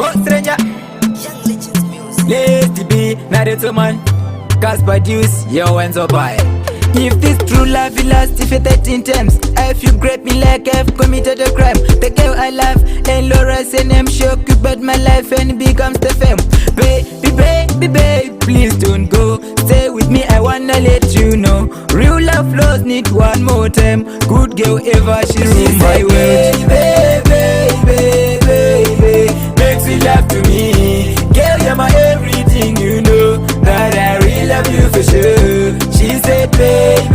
But stranger, Lady B, not a man. Casper Deuce, your hands up high. If this true love will last if 13 times, if you grab me like I've committed a crime. The girl I love and Laura say name shock you but my life and becomes the fame. Baby, please don't go. Stay with me, I wanna let you know. Real love lost need one more time. Good girl ever, she rules my world. Baby, makes you love to me. Girl, you're my everything, you know that I really love you for sure. She said, baby,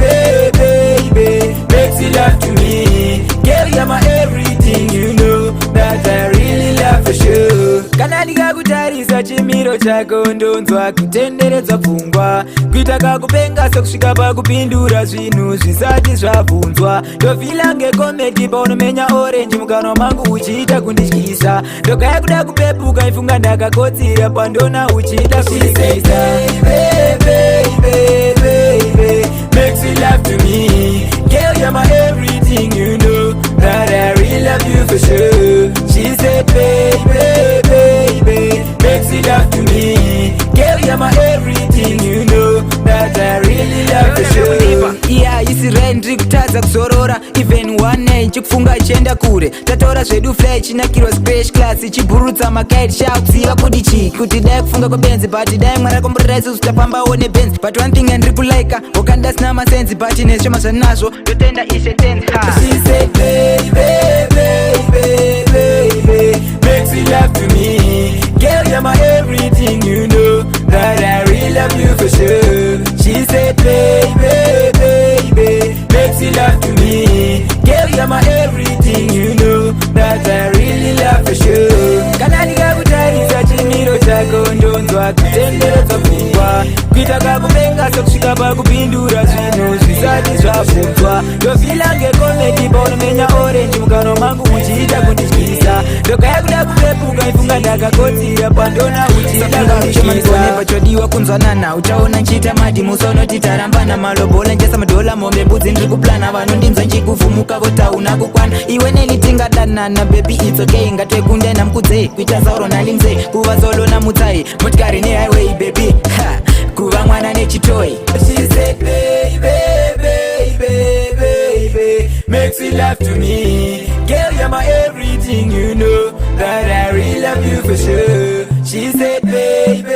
makes you love to me. Girl, you're my everything, you know that I really love for sure. Kana ndikakutarisa chimiro chako ndonzwa kutenderedza pfungwa kuita kakupenga sokusvika pakupindura zvinhu zvisati zvabvunzwa. Ndofila ngekomedi paunomenya orenji mukanwa mangu uchiita kundityisa. Ndogaya kuda kupepuka ifunga ndakakotsira pandona uchiita kundikyisa. Baby, makes you love to me. Girl, you're my everything, you know that I really love you for sure. She said, baby, makes you love to me. Girl, you're my everything, you know that I really love for sure. Yeah, isirael ndiri kutadza kuzorora even one night chikufunga ichienda kure. Tatora zvedu fly chinakirwa special class ichiburutsa makaiti shakuziva kuti chii kuti dai kufunga kwebenzi but dai mwari akomborera isusu tapambawo nebenzi but one thing andiri kulaika wakanda sina masenzi but nezvema zvanazvo ndotenda ishe tenzi. She said baby, makes you love to me. Girl, you're my everything, you know that I really love you for sure. She said baby, makes you love to me. Girl, you're my everything, you know that I really love for sure. Kana ndikakutarisa chimiro chako ndonzwa kutenderedza pfungwa kuita kakupenga sokusvika pakupindura zvinhu zvisati zvabvunzwa. Ndofila ngekomedi paunomenya orenji mukanwa mangu uchiita kundityisa. Ndogaya kuda kupepuka ifunga ndakakotsira pandona uchiita kundityisa. Chodiwa kunzwanana utaona nchiita madhimusa unoti tarambana malobola njesa madola mombe mbudzi ndiri kuplana vanondinzwa nchikuvhumuka votauna kukwana iwe neni tingadanana baby it's okay ngatekunde namukudze kuita zauro nalimze kuva solo namutsai motikari nehighway baby kuva mwana nechitoyi. She said baby, makes you love to me. Girl, you're my everything, you know that I really love you for sure. She said baby,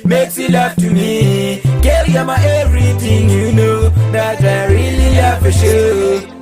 makes you love to me. Girl, you're my everything, you know that I really love for sure.